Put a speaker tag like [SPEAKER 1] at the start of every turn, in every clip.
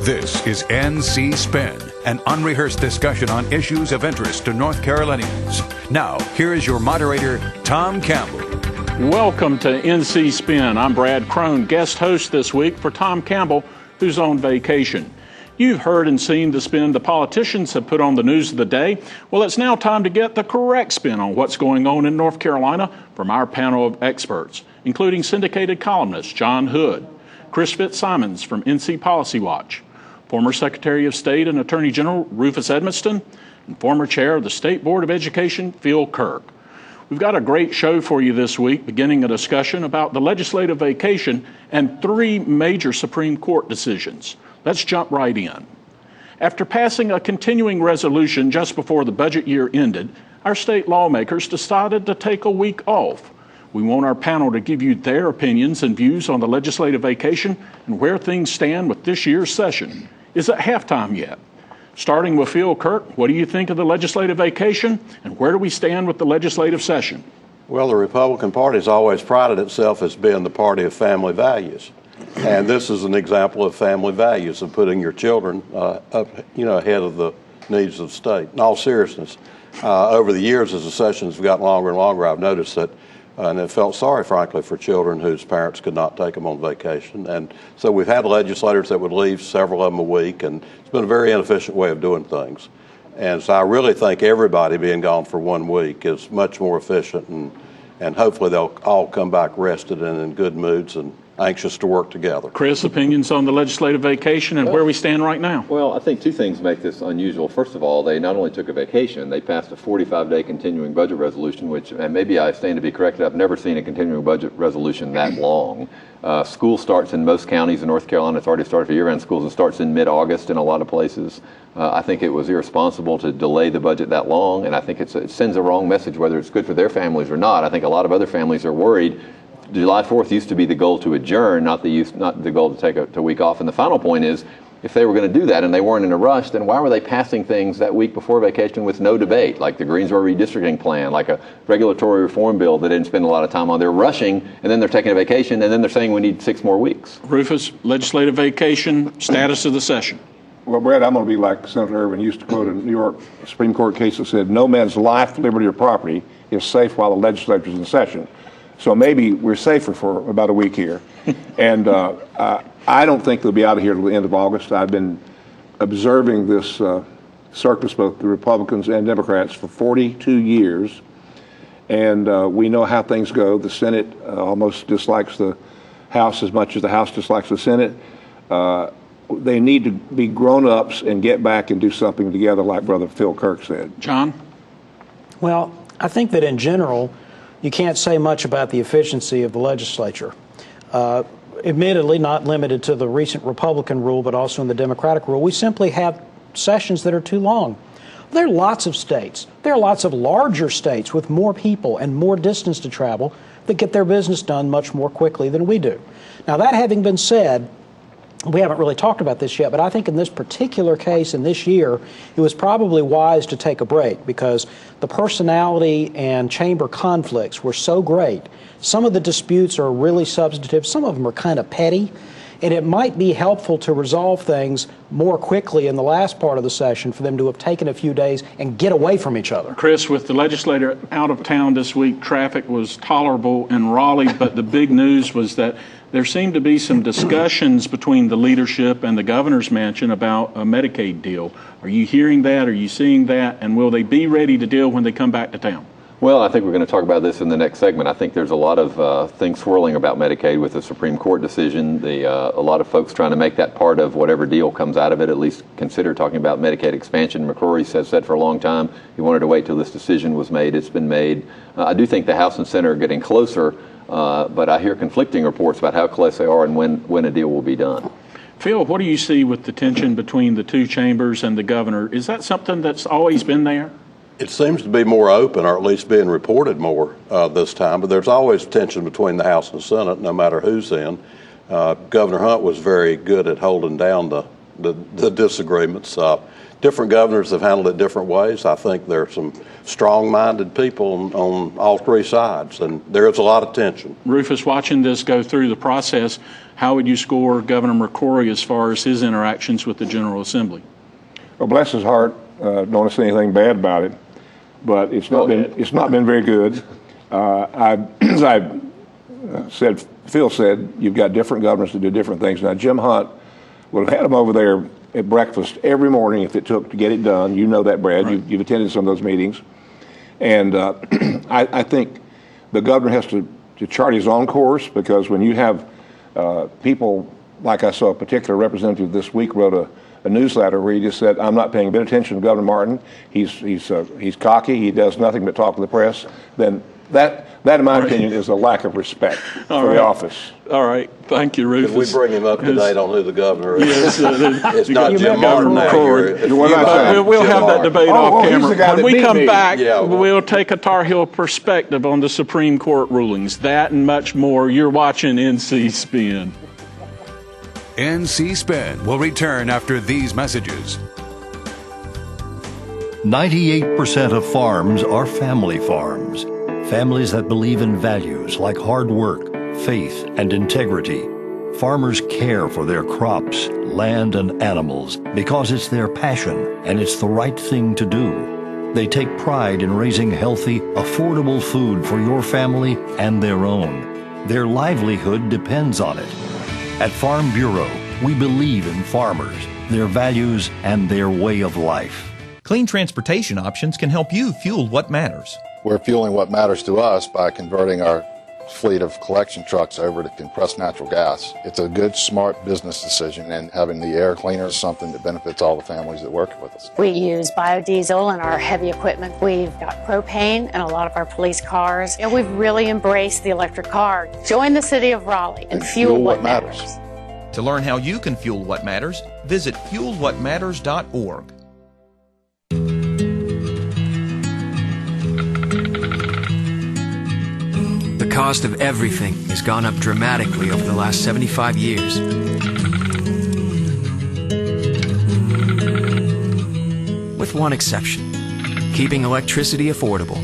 [SPEAKER 1] This is NC Spin, an unrehearsed discussion on issues of interest to North Carolinians. Now, here is your moderator, Tom Campbell.
[SPEAKER 2] Welcome to NC Spin. I'm Brad Crone, guest host this week for Tom Campbell, who's on vacation. You've heard and seen the spin the politicians have put on the news of the day. Well, it's now time to get the correct spin on what's going on in North Carolina from our panel of experts, including syndicated columnist John Hood, Chris Fitzsimon from NC Policy Watch, former Secretary of State and Attorney General Rufus Edmisten, and former Chair of the State Board of Education, Kirk. We've got a great show for you this week, beginning a discussion about the legislative vacation and three major Supreme Court decisions. Let's jump right in. After passing a continuing resolution just before the budget year ended, our state lawmakers decided to take a week off. We want our panel to give you their opinions and views on the legislative vacation and where things stand with this year's session. Is it halftime yet? Starting with Kirk, what do you think of the legislative vacation and where do we stand with the legislative session?
[SPEAKER 3] Well, the Republican Party has always prided itself as being the party of family values. And this is an example of family values of putting your children ahead of the needs of the state. In all seriousness, over the years as the sessions have gotten longer and longer, I've noticed that and have felt sorry, frankly, for children whose parents could not take them on vacation. And so we've had legislators that would leave, several of them a week, and it's been a very inefficient way of doing things. And so I really think everybody being gone for 1 week is much more efficient, and hopefully they'll all come back rested and in good moods and anxious to work together.
[SPEAKER 2] Chris, opinions on the legislative vacation and where we stand right now?
[SPEAKER 4] Well, I think two things make this unusual. First of all, they not only took a vacation, they passed a 45-day continuing budget resolution, which, and maybe I stand to be corrected, I've never seen a continuing budget resolution that long. School starts in most counties in North Carolina. It's already started for year-end schools. It starts in mid-August in a lot of places. I think it was irresponsible to delay the budget that long, and I think it sends a wrong message, whether it's good for their families or not. I think a lot of other families are worried. July 4th used to be the goal to adjourn, not the goal to take a week off. And the final point is, if they were going to do that and they weren't in a rush, then why were they passing things that week before vacation with no debate, like the Greensboro Redistricting Plan, like a regulatory reform bill that didn't spend a lot of time on? They're rushing, and then they're taking a vacation, and then they're saying we need 6 more weeks.
[SPEAKER 2] Rufus, legislative vacation, status of the session.
[SPEAKER 5] Well, Brad, I'm going to be like Senator Irvin used to quote a New York Supreme Court case that said, no man's life, liberty, or property is safe while the legislature is in session. So maybe we're safer for about a week here. And I don't think they'll be out of here till the end of August. I've been observing this circus, both the Republicans and Democrats, for 42 years. And we know how things go. The Senate almost dislikes the House as much as the House dislikes the Senate. They need to be grown-ups and get back and do something together, like Brother Kirk said.
[SPEAKER 2] John?
[SPEAKER 6] Well, I think that in general, you can't say much about the efficiency of the legislature. Admittedly, not limited to the recent Republican rule, but also in the Democratic rule, we simply have sessions that are too long. There are lots of states. There are lots of larger states with more people and more distance to travel that get their business done much more quickly than we do. Now, that having been said, we haven't really talked about this yet, but I think in this particular case and this year, it was probably wise to take a break because the personality and chamber conflicts were so great. Some of the disputes are really substantive. Some of them are kind of petty. And it might be helpful to resolve things more quickly in the last part of the session for them to have taken a few days and get away from each other.
[SPEAKER 2] Chris, with the legislator out of town this week, traffic was tolerable in Raleigh, but the big news was that there seemed to be some discussions between the leadership and the governor's mansion about a Medicaid deal. Are you hearing that? Are you seeing that? And will they be ready to deal when they come back to town?
[SPEAKER 4] Well, I think we're going to talk about this in the next segment. I think there's a lot of things swirling about Medicaid with the Supreme Court decision. A lot of folks trying to make that part of whatever deal comes out of it, at least consider talking about Medicaid expansion. McCrory has said for a long time he wanted to wait till this decision was made. It's been made. I do think the House and Senate are getting closer, but I hear conflicting reports about how close they are and when a deal will be done.
[SPEAKER 2] Phil, what do you see with the tension between the two chambers and the governor? Is that something that's always been there?
[SPEAKER 3] It seems to be more open, or at least being reported more this time, but there's always tension between the House and the Senate, no matter who's in. Governor Hunt was very good at holding down the disagreements. Different governors have handled it different ways. I think there are some strong-minded people on all three sides, and there is a lot of tension.
[SPEAKER 2] Rufus, watching this go through the process, how would you score Governor McCrory as far as his interactions with the General Assembly?
[SPEAKER 5] Well, bless his heart, don't want to say anything bad about it, but it's not been very good. As I said, Phil said, you've got different governors to do different things. Now, Jim Hunt would have had him over there at breakfast every morning if it took to get it done. You know that, Brad. Right. You've attended some of those meetings. And I think the governor has to chart his own course, because when you have people, like I saw a particular representative this week wrote a newsletter where he just said, I'm not paying a bit of attention to Governor Martin. He's cocky. He does nothing but talk to the press. Then that in my opinion, is a lack of respect for the office.
[SPEAKER 2] All right. Thank you, Rufus.
[SPEAKER 3] Could we bring him up to date on who the governor is? Yes, it's not Jim Martin now.
[SPEAKER 2] We'll have that debate off camera. When we come back,
[SPEAKER 3] yeah,
[SPEAKER 2] we'll take a Tar Heel perspective on the Supreme Court rulings. That and much more. You're watching NC Spin.
[SPEAKER 1] NC Spin will return after these messages.
[SPEAKER 7] 98% of farms are family farms. Families that believe in values like hard work, faith, and integrity. Farmers care for their crops, land, and animals because it's their passion and it's the right thing to do. They take pride in raising healthy, affordable food for your family and their own. Their livelihood depends on it. At Farm Bureau, we believe in farmers, their values, and their way of life.
[SPEAKER 8] Clean transportation options can help you fuel what matters.
[SPEAKER 9] We're fueling what matters to us by converting our fleet of collection trucks over to compressed natural gas. It's a good, smart business decision, and having the air cleaner is something that benefits all the families that work with us.
[SPEAKER 10] We use biodiesel in our heavy equipment. We've got propane in a lot of our police cars, and we've really embraced the electric car. Join the city of Raleigh and fuel what matters.
[SPEAKER 8] To learn how you can fuel what matters, visit fuelwhatmatters.org.
[SPEAKER 11] The cost of everything has gone up dramatically over the last 75 years. With one exception, keeping electricity affordable.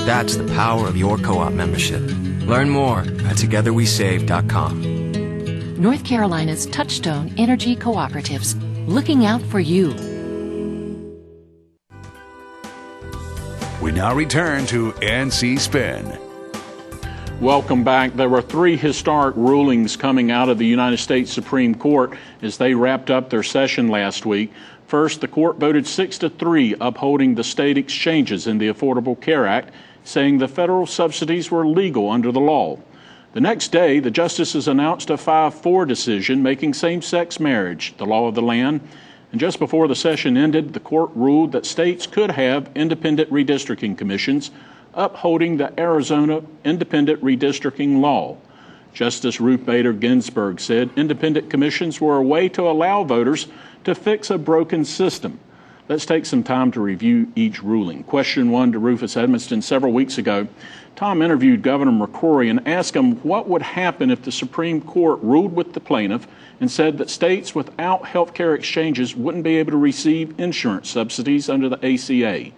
[SPEAKER 11] That's the power of your co-op membership. Learn more at togetherwesave.com.
[SPEAKER 12] North Carolina's Touchstone Energy Cooperatives, looking out for you.
[SPEAKER 1] We now return to NC Spin.
[SPEAKER 2] Welcome back. There were three historic rulings coming out of the United States Supreme Court as they wrapped up their session last week. First, the court voted 6-3 upholding the state exchanges in the Affordable Care Act, saying the federal subsidies were legal under the law. The next day, the justices announced a 5-4 decision making same-sex marriage the law of the land. And just before the session ended, the court ruled that states could have independent redistricting commissions, upholding the Arizona independent redistricting law. Justice Ruth Bader Ginsburg said independent commissions were a way to allow voters to fix a broken system. Let's take some time to review each ruling. Question 1 to Rufus Edmisten. Several weeks ago, Tom interviewed Governor McCrory and asked him what would happen if the Supreme Court ruled with the plaintiff and said that states without health care exchanges wouldn't be able to receive insurance subsidies under the ACA.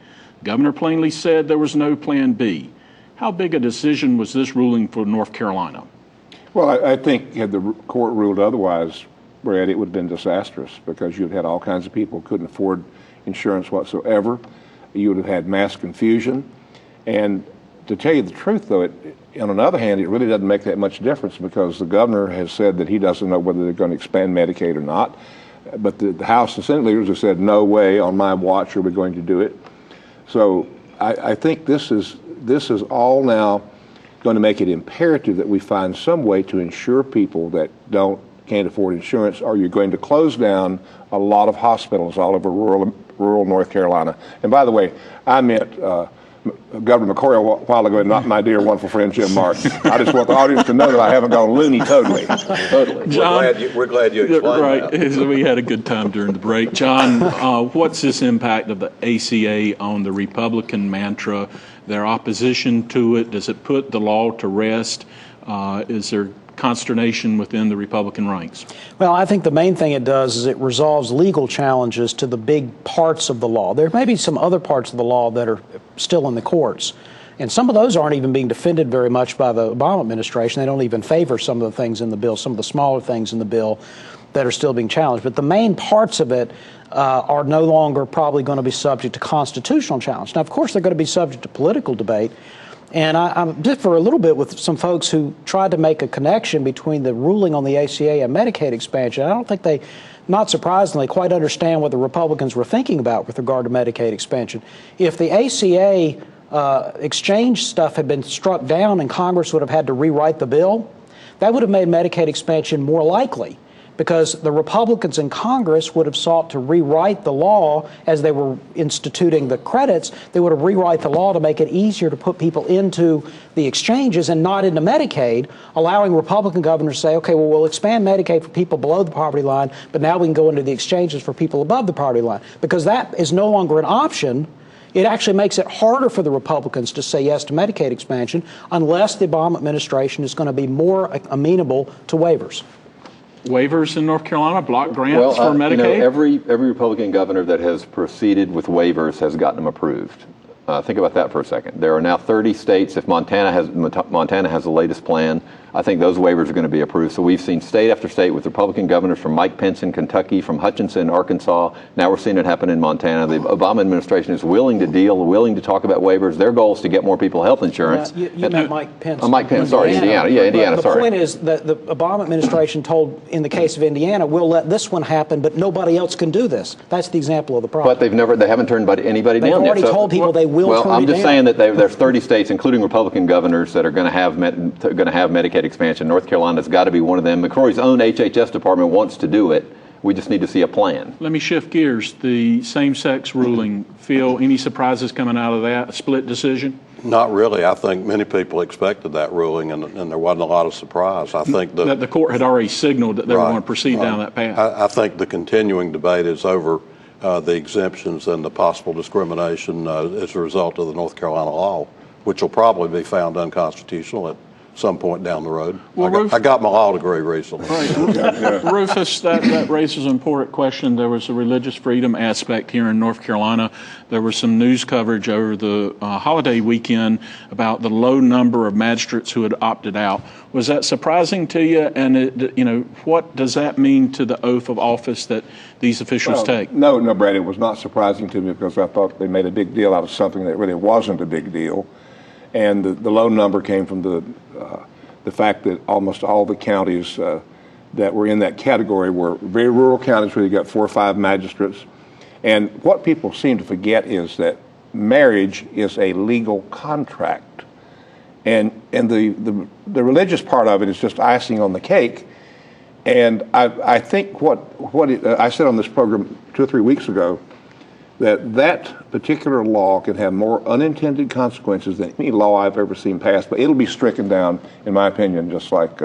[SPEAKER 2] Governor plainly said there was no plan B. How big a decision was this ruling for North Carolina?
[SPEAKER 5] Well, I think had the court ruled otherwise, Brad, it would have been disastrous, because you'd had all kinds of people who couldn't afford insurance whatsoever. You would have had mass confusion. And to tell you the truth, though, on the other hand, it really doesn't make that much difference, because the governor has said that he doesn't know whether they're going to expand Medicaid or not. But the House and Senate leaders have said, no way, on my watch are we going to do it. So I think this is all now going to make it imperative that we find some way to insure people that can't afford insurance, or you're going to close down a lot of hospitals all over rural North Carolina. And by the way, I meant Governor McCrory a while ago, and not my dear wonderful friend Jim Martin. I just want the audience to know that I haven't gone loony totally.
[SPEAKER 3] Totally. John, we're glad you explained that.
[SPEAKER 2] We had a good time during the break. John, what's this impact of the ACA on the Republican mantra, their opposition to it? Does it put the law to rest? Is there consternation within the Republican ranks?
[SPEAKER 6] Well, I think the main thing it does is it resolves legal challenges to the big parts of the law. There may be some other parts of the law that are still in the courts, and some of those aren't even being defended very much by the Obama administration. They don't even favor some of the things in the bill, some of the smaller things in the bill that are still being challenged. But the main parts of it are no longer probably going to be subject to constitutional challenge. Now, of course, they're going to be subject to political debate. And I differ a little bit with some folks who tried to make a connection between the ruling on the ACA and Medicaid expansion. I don't think they, not surprisingly, quite understand what the Republicans were thinking about with regard to Medicaid expansion. If the ACA exchange stuff had been struck down and Congress would have had to rewrite the bill, that would have made Medicaid expansion more likely, because the Republicans in Congress would have sought to rewrite the law as they were instituting the credits. They would have rewrite the law to make it easier to put people into the exchanges and not into Medicaid, allowing Republican governors to say, okay, well, we'll expand Medicaid for people below the poverty line, but now we can go into the exchanges for people above the poverty line. Because that is no longer an option. It actually makes it harder for the Republicans to say yes to Medicaid expansion unless the Obama administration is going to be more amenable to waivers.
[SPEAKER 2] Waivers in North Carolina, block grants for Medicaid?
[SPEAKER 4] You know, every Republican governor that has proceeded with waivers has gotten them approved. Think about that for a second. There are now 30 states. If Montana has the latest plan, I think those waivers are going to be approved. So we've seen state after state with Republican governors, from Mike Pence in Kentucky, from Hutchinson, Arkansas. Now we're seeing it happen in Montana. The Obama administration is willing to deal, willing to talk about waivers. Their goal is to get more people health insurance.
[SPEAKER 6] You meant Mike Pence.
[SPEAKER 4] Mike Pence, sorry, Indiana. Yeah, Indiana,
[SPEAKER 6] sorry. The point is that the Obama administration told, in the case of Indiana, we'll let this one happen, but nobody else can do this. That's the example of the problem.
[SPEAKER 4] But they haven't turned anybody down yet.
[SPEAKER 6] They've already told people they will turn it down.
[SPEAKER 4] Well, I'm just saying that there's 30 states, including Republican governors, that are going to have Medicaid expansion. North Carolina's got to be one of them. McCrory's own HHS department wants to do it. We just need to see a plan.
[SPEAKER 2] Let me shift gears. The same-sex ruling, Phil, any surprises coming out of that? A split decision?
[SPEAKER 3] Not really. I think many people expected that ruling, and there wasn't a lot of surprise. I think that the
[SPEAKER 2] court had already signaled that they were going to proceed down that path.
[SPEAKER 3] I think the continuing debate is over the exemptions and the possible discrimination as a result of the North Carolina law, which will probably be found unconstitutional at some point down the road. Well, I got my law degree recently.
[SPEAKER 2] Right. Rufus, that raises an important question. There was a religious freedom aspect here in North Carolina. There was some news coverage over the holiday weekend about the low number of magistrates who had opted out. Was that surprising to you? And what does that mean to the oath of office that these officials take?
[SPEAKER 5] No, Brad, it was not surprising to me, because I thought they made a big deal out of something that really wasn't a big deal. And the low number came from the fact that almost all the counties that were in that category were very rural counties where you got 4 or 5 magistrates. And what people seem to forget is that marriage is a legal contract. And the religious part of it is just icing on the cake. And I think I said on this program 2 or 3 weeks ago, that particular law can have more unintended consequences than any law I've ever seen passed. But it'll be stricken down, in my opinion, just like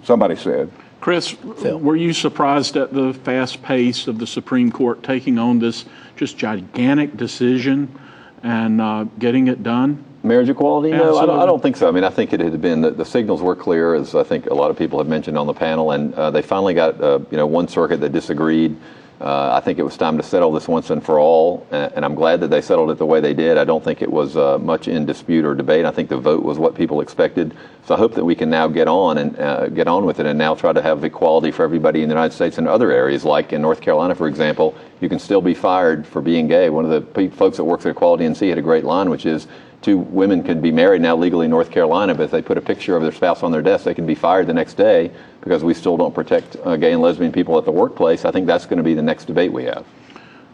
[SPEAKER 5] somebody said.
[SPEAKER 2] Chris, were you surprised at the fast pace of the Supreme Court taking on this just gigantic decision and getting it done?
[SPEAKER 4] Marriage equality? No, I don't think so. I mean, I think it had been, the signals were clear, as I think a lot of people have mentioned on the panel, and they finally got one circuit that disagreed. I think it was time to settle this once and for all, and I'm glad that they settled it the way they did. I don't think it was much in dispute or debate. I think the vote was what people expected. So I hope that we can now get on with it and now try to have equality for everybody in the United States in other areas, like in North Carolina, for example. You can still be fired for being gay. One of the folks that works at Equality NC had a great line, which is, 2 women can be married now legally in North Carolina, but if they put a picture of their spouse on their desk, they can be fired the next day because we still don't protect gay and lesbian people at the workplace. I think that's going to be the next debate we have.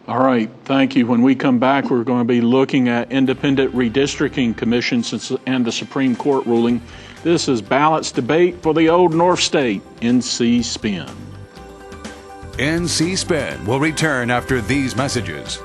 [SPEAKER 2] All right, thank you. When we come back, we're going to be looking at independent redistricting commissions and the Supreme Court ruling. This is Balanced Debate for the Old North State, NC Spin.
[SPEAKER 1] NC Spin will return after these messages.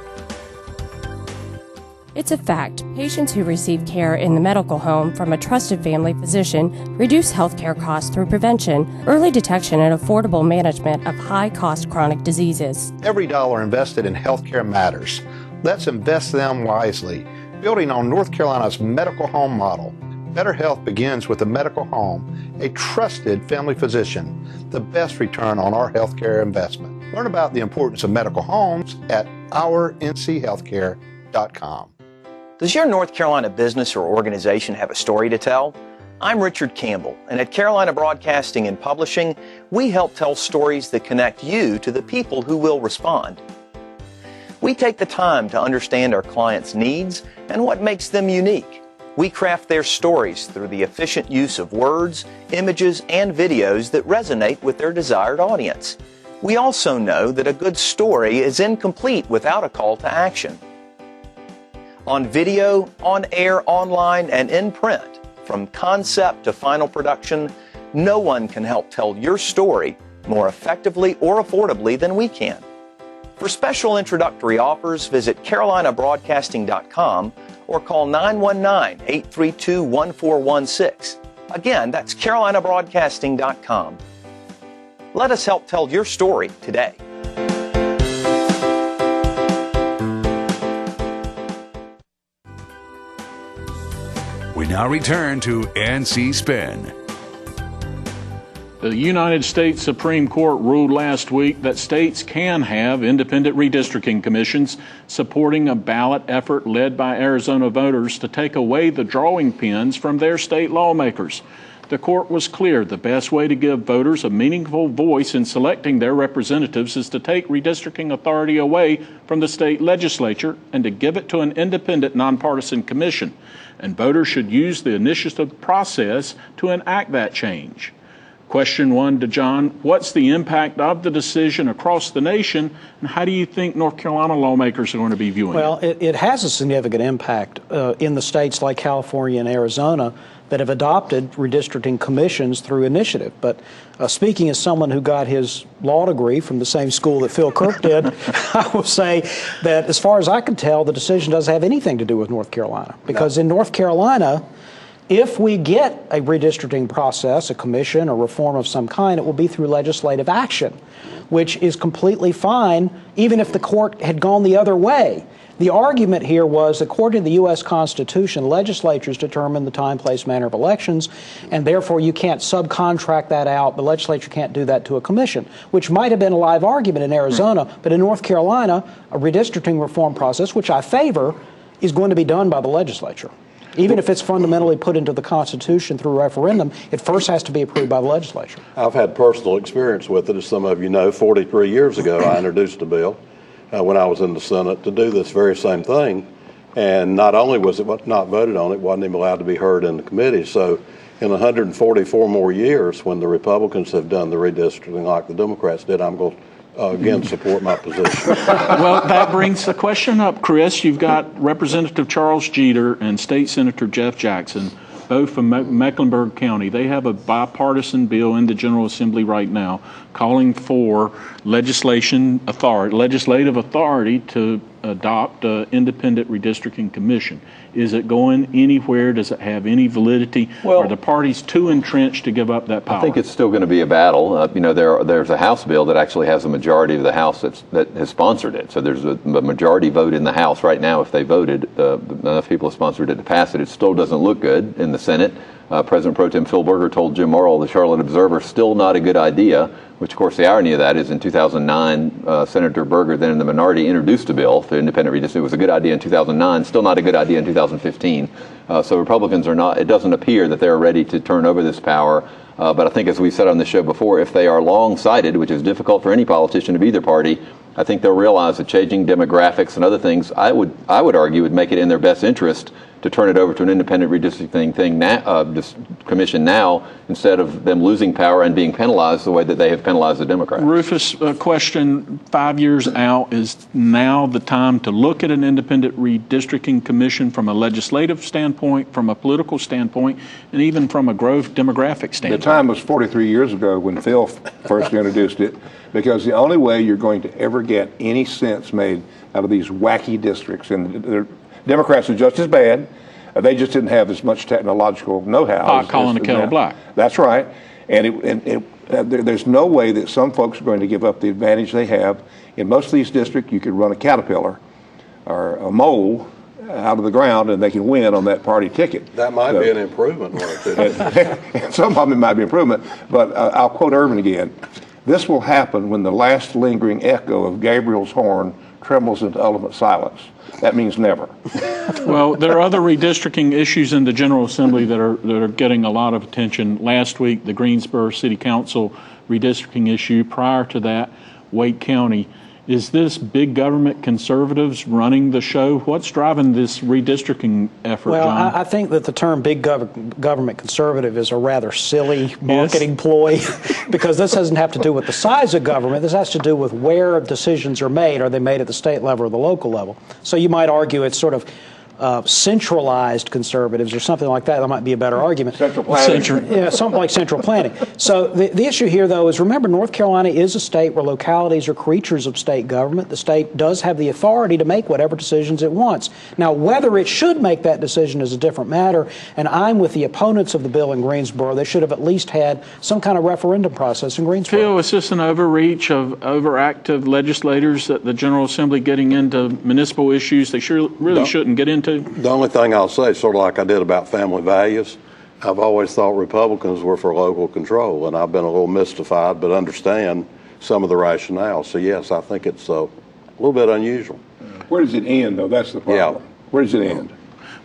[SPEAKER 13] It's a fact. Patients who receive care in the medical home from a trusted family physician reduce healthcare costs through prevention, early detection, and affordable management of high-cost chronic diseases.
[SPEAKER 14] Every dollar invested in healthcare matters. Let's invest them wisely, building on North Carolina's medical home model. Better health begins with a medical home, a trusted family physician, the best return on our healthcare investment. Learn about the importance of medical homes at ournchealthcare.com.
[SPEAKER 15] Does your North Carolina business or organization have a story to tell? I'm Richard Campbell, and at Carolina Broadcasting and Publishing, we help tell stories that connect you to the people who will respond. We take the time to understand our clients' needs and what makes them unique. We craft their stories through the efficient use of words, images, and videos that resonate with their desired audience. We also know that a good story is incomplete without a call to action. On video, on air, online, and in print, from concept to final production, no one can help tell your story more effectively or affordably than we can. For special introductory offers, visit carolinabroadcasting.com or call 919-832-1416. Again, that's carolinabroadcasting.com. Let us help tell your story today.
[SPEAKER 1] We now return to NC Spin.
[SPEAKER 2] The United States Supreme Court ruled last week that states can have independent redistricting commissions supporting a ballot effort led by Arizona voters to take away the drawing pins from their state lawmakers. The court was clear the best way to give voters a meaningful voice in selecting their representatives is to take redistricting authority away from the state legislature and to give it to an independent, nonpartisan commission. And voters should use the initiative process to enact that change. Question one to John, what's the impact of the decision across the nation, and how do you think North Carolina lawmakers are going to be viewing it?
[SPEAKER 6] Well, it has a significant impact in the states like California and Arizona that have adopted redistricting commissions through initiative. But speaking as someone who got his law degree from the same school that Phil Kirk did, I will say that as far as I can tell, the decision doesn't have anything to do with North Carolina. Because in North Carolina, if we get a redistricting process, a commission, a reform of some kind, it will be through legislative action, which is completely fine, even if the court had gone the other way. The argument here was, according to the U.S. Constitution, legislatures determine the time, place, manner of elections, and therefore you can't subcontract that out. The legislature can't do that to a commission, which might have been a live argument in Arizona, but in North Carolina, a redistricting reform process, which I favor, is going to be done by the legislature. Even if it's fundamentally put into the Constitution through referendum, it first has to be approved by the legislature.
[SPEAKER 3] I've had personal experience with it. As some of you know, 43 years ago, I introduced a bill when I was in the Senate to do this very same thing. And not only was it not voted on, it wasn't even allowed to be heard in the committee. So in 144 more years, when the Republicans have done the redistricting like the Democrats did, I'm going to again support my position.
[SPEAKER 2] Well, that brings the question up, Chris. You've got Representative Charles Jeter and State Senator Jeff Jackson, both from Mecklenburg County. They have a bipartisan bill in the General Assembly right now calling for legislative authority to adopt an independent redistricting commission. Is it going anywhere? Does it have any validity? Are the parties too entrenched to give up that power?
[SPEAKER 4] I think it's still going to be a battle. There's a House bill that actually has a majority of the House that has sponsored it. So there's a majority vote in the House right now. If they voted, enough people have sponsored it to pass it. It still doesn't look good in the Senate. President Pro Tem Phil Berger told Jim Morrill, the Charlotte Observer, still not a good idea, which of course the irony of that is in 2009, Senator Berger, then in the minority, introduced a bill for independent redistricting. It was a good idea in 2009, still not a good idea in 2015. So Republicans are not, it doesn't appear that they're ready to turn over this power. But I think, as we said on the show before, if they are long-sighted, which is difficult for any politician of either party, I think they'll realize that changing demographics and other things, I would argue, would make it in their best interest to turn it over to an independent redistricting this commission now, instead of them losing power and being penalized the way that they have penalized the Democrats.
[SPEAKER 2] Rufus, a question 5 years out, is now the time to look at an independent redistricting commission from a legislative standpoint, from a political standpoint, and even from a growth demographic standpoint?
[SPEAKER 5] The time was 43 years ago when Phil first introduced it, because the only way you're going to ever get any sense made out of these wacky districts, and the Democrats are just as bad. They just didn't have as much technological know-how.
[SPEAKER 2] Pot calling the kettle black.
[SPEAKER 5] That's right. And there's no way that some folks are going to give up the advantage they have. In most of these districts, you could run a caterpillar or a mole out of the ground and they can win on that party ticket.
[SPEAKER 3] That might be an improvement.
[SPEAKER 5] Some of it might be improvement, but I'll quote Irvin again. This will happen when the last lingering echo of Gabriel's horn trembles into ultimate silence. That means never.
[SPEAKER 2] Well, there are other redistricting issues in the General Assembly that are getting a lot of attention. Last week, the Greensboro City Council redistricting issue. Prior to that, Wake County. Is this big government conservatives running the show? What's driving this redistricting effort,
[SPEAKER 6] well,
[SPEAKER 2] John?
[SPEAKER 6] I think that the term big government conservative is a rather silly marketing ploy because this doesn't have to do with the size of government. This has to do with where decisions are made. Are they made at the state level or the local level? So you might argue it's sort of centralized conservatives or something like that. That might be a better argument.
[SPEAKER 5] Central planning.
[SPEAKER 6] Yeah, something like central planning. So the issue here, though, is remember North Carolina is a state where localities are creatures of state government. The state does have the authority to make whatever decisions it wants. Now, whether it should make that decision is a different matter, and I'm with the opponents of the bill in Greensboro. They should have at least had some kind of referendum process in Greensboro.
[SPEAKER 2] Phil, is this an overreach of overactive legislators at the General Assembly getting into municipal issues they really shouldn't get into?
[SPEAKER 3] The only thing I'll say, sort of like I did about family values, I've always thought Republicans were for local control, and I've been a little mystified, but understand some of the rationale. So yes, I think it's a little bit unusual.
[SPEAKER 5] Where does it end, though? That's the problem.
[SPEAKER 3] Yeah.
[SPEAKER 5] Where does it end?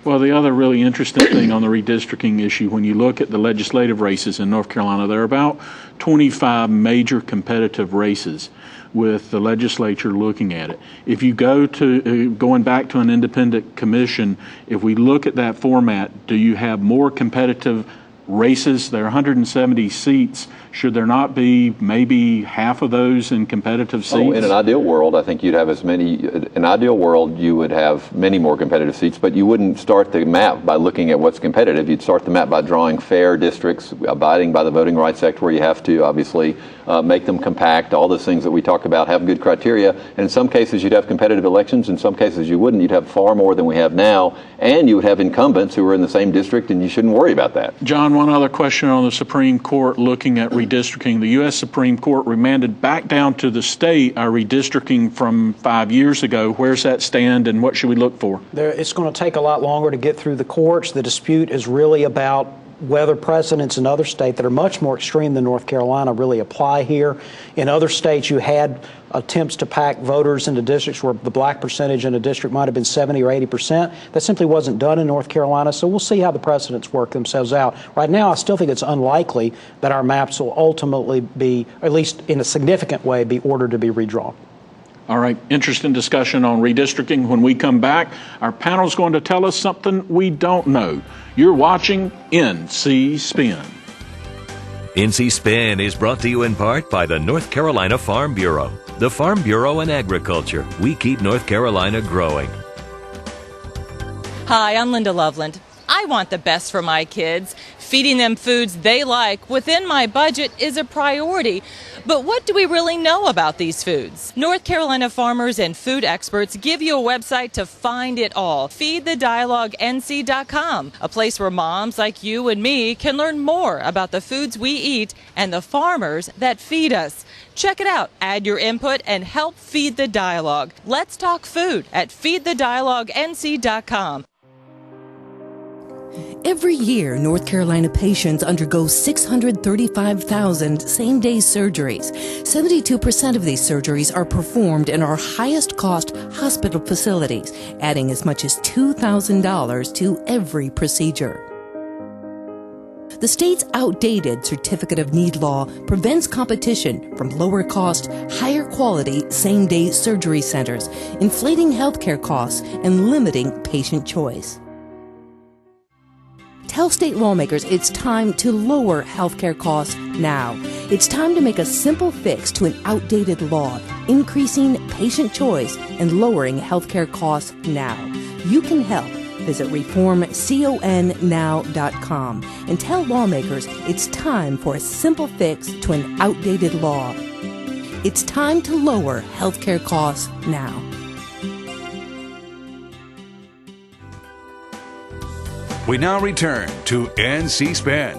[SPEAKER 2] Well, the other really interesting thing on the redistricting issue, when you look at the legislative races in North Carolina, there are about 25 major competitive races with the legislature looking at it. If you go to, going back to an independent commission, if we look at that format, do you have more competitive races? There are 170 seats. Should there not be maybe half of those in competitive seats?
[SPEAKER 4] Oh, in an ideal world, I think you'd have as many. In an ideal world, you would have many more competitive seats, but you wouldn't start the map by looking at what's competitive. You'd start the map by drawing fair districts, abiding by the Voting Rights Act, where you have to obviously make them compact, all those things that we talk about, have good criteria. And in some cases, you'd have competitive elections. In some cases, you wouldn't. You'd have far more than we have now, and you would have incumbents who are in the same district, and you shouldn't worry about that.
[SPEAKER 2] John, one other question on the Supreme Court looking at redistricting. The U.S. Supreme Court remanded back down to the state our redistricting from 5 years ago. Where's that stand, and what should we look for?
[SPEAKER 6] It's going to take a lot longer to get through the courts. The dispute is really about whether precedents in other states that are much more extreme than North Carolina really apply here. In other states, you had attempts to pack voters into districts where the black percentage in a district might have been 70 or 80%. That simply wasn't done in North Carolina, so we'll see how the precedents work themselves out. Right now, I still think it's unlikely that our maps will ultimately be, at least in a significant way, be ordered to be redrawn.
[SPEAKER 2] All right, interesting discussion on redistricting. When we come back, our panel is going to tell us something we don't know. You're watching NC Spin.
[SPEAKER 16] NC Spin is brought to you in part by the North Carolina Farm Bureau. The Farm Bureau and Agriculture. We keep North Carolina growing.
[SPEAKER 17] Hi, I'm Linda Loveland. I want the best for my kids. Feeding them foods they like within my budget is a priority. But what do we really know about these foods? North Carolina farmers and food experts give you a website to find it all. FeedTheDialogueNC.com, a place where moms like you and me can learn more about the foods we eat and the farmers that feed us. Check it out. Add your input and help feed the dialogue. Let's talk food at FeedTheDialogueNC.com.
[SPEAKER 18] Every year, North Carolina patients undergo 635,000 same-day surgeries. 72% of these surgeries are performed in our highest-cost hospital facilities, adding as much as $2,000 to every procedure. The state's outdated Certificate of Need law prevents competition from lower-cost, higher-quality same-day surgery centers, inflating healthcare costs and limiting patient choice. Tell state lawmakers it's time to lower healthcare costs now. It's time to make a simple fix to an outdated law, increasing patient choice and lowering healthcare costs now. You can help. Visit reformconnow.com and tell lawmakers it's time for a simple fix to an outdated law. It's time to lower healthcare costs now.
[SPEAKER 1] We now return to NC Spin.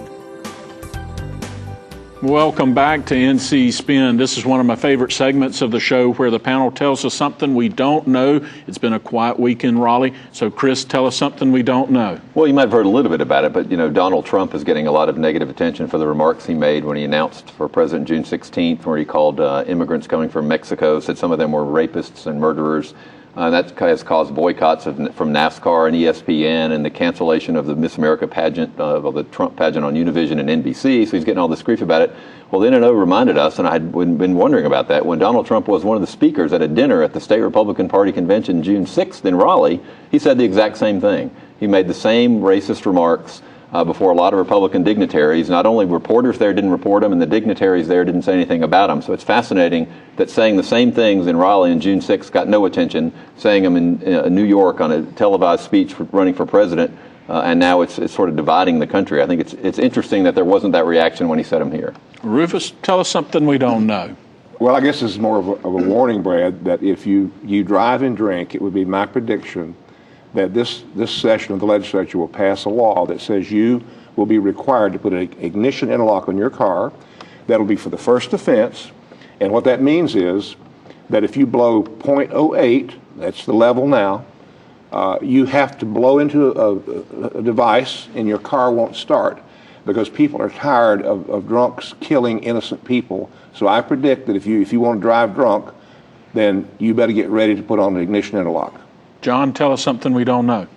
[SPEAKER 2] Welcome back to NC Spin. This is one of my favorite segments of the show where the panel tells us something we don't know. It's been a quiet week in Raleigh, so Chris, tell us something we don't know.
[SPEAKER 4] Well, you might have heard a little bit about it, but Donald Trump is getting a lot of negative attention for the remarks he made when he announced for President June 16th, where he called immigrants coming from Mexico, said some of them were rapists and murderers. That has caused boycotts from NASCAR and ESPN and the cancellation of the Miss America pageant, of the Trump pageant on Univision and NBC. So he's getting all this grief about it. Well, the NNO reminded us, and I had been wondering about that, when Donald Trump was one of the speakers at a dinner at the State Republican Party convention June 6th in Raleigh, he said the exact same thing. He made the same racist remarks before a lot of Republican dignitaries. Not only reporters there didn't report them, and the dignitaries there didn't say anything about them. So it's fascinating that saying the same things in Raleigh on June 6th got no attention, saying them in New York on a televised speech for running for president, and now it's sort of dividing the country. I think it's interesting that there wasn't that reaction when he said them here. Rufus, tell us something we don't know.
[SPEAKER 5] Well, I guess this is more of a warning, Brad, that if you drive and drink, it would be my prediction that this session of the legislature will pass a law that says you will be required to put an ignition interlock on your car. That'll be for the first offense. And what that means is that if you blow .08, that's the level now, you have to blow into a device and your car won't start because people are tired of drunks killing innocent people. So I predict that if you want to drive drunk, then you better get ready to put on an ignition interlock.
[SPEAKER 2] John, tell us something we don't know.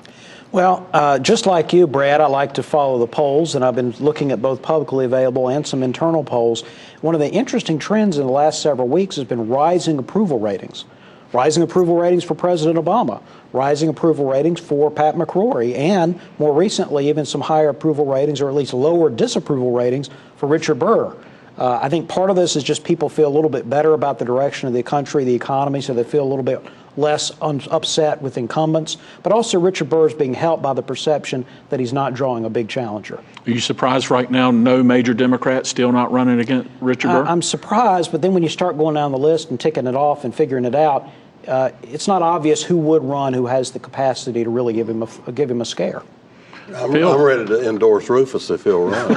[SPEAKER 6] Well, just like you, Brad, I like to follow the polls, and I've been looking at both publicly available and some internal polls. One of the interesting trends in the last several weeks has been rising approval ratings. Rising approval ratings for President Obama, rising approval ratings for Pat McCrory, and more recently even some higher approval ratings, or at least lower disapproval ratings for Richard Burr. I think part of this is just people feel a little bit better about the direction of the country, the economy, so they feel a little bit less upset with incumbents. But also Richard Burr is being helped by the perception that he's not drawing a big challenger.
[SPEAKER 2] Are you surprised right now no major Democrats still not running against Richard Burr?
[SPEAKER 6] I'm surprised, but then when you start going down the list and ticking it off and figuring it out, it's not obvious who would run, who has the capacity to really give him a scare.
[SPEAKER 3] I'm ready to endorse Rufus if he'll run.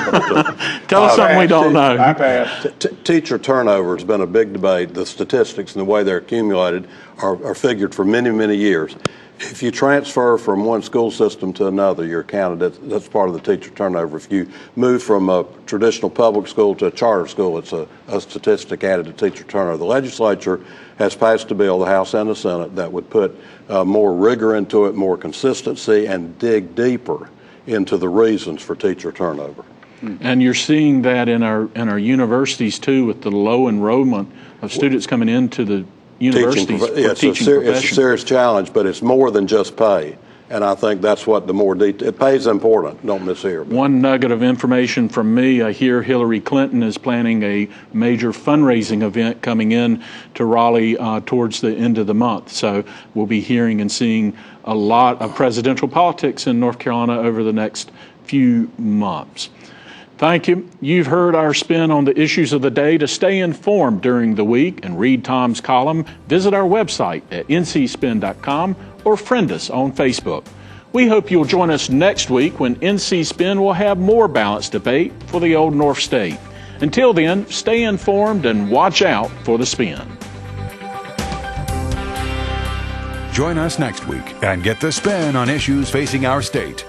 [SPEAKER 2] Tell us something we don't know.
[SPEAKER 5] I pass.
[SPEAKER 3] Teacher turnover has been a big debate. The statistics and the way they're accumulated are figured for many, many years. If you transfer from one school system to another, you're counted. That's part of the teacher turnover. If you move from a traditional public school to a charter school, it's a statistic added to teacher turnover. The legislature has passed a bill, the House and the Senate, that would put more rigor into it, more consistency, and dig deeper into the reasons for teacher turnover.
[SPEAKER 2] And you're seeing that in our universities too, with the low enrollment of students coming into the universities for teaching profession.
[SPEAKER 3] It's a serious challenge, but it's more than just pay. And I think that's what the more detail, pay is important, don't mishear.
[SPEAKER 2] One nugget of information from me, I hear Hillary Clinton is planning a major fundraising event coming in to Raleigh towards the end of the month. So we'll be hearing and seeing a lot of presidential politics in North Carolina over the next few months. Thank you. You've heard our spin on the issues of the day. To stay informed during the week and read Tom's column, visit our website at ncspin.com or friend us on Facebook. We hope you'll join us next week when NC Spin will have more balanced debate for the Old North State. Until then, stay informed and watch out for the spin.
[SPEAKER 1] Join us next week and get the spin on issues facing our state.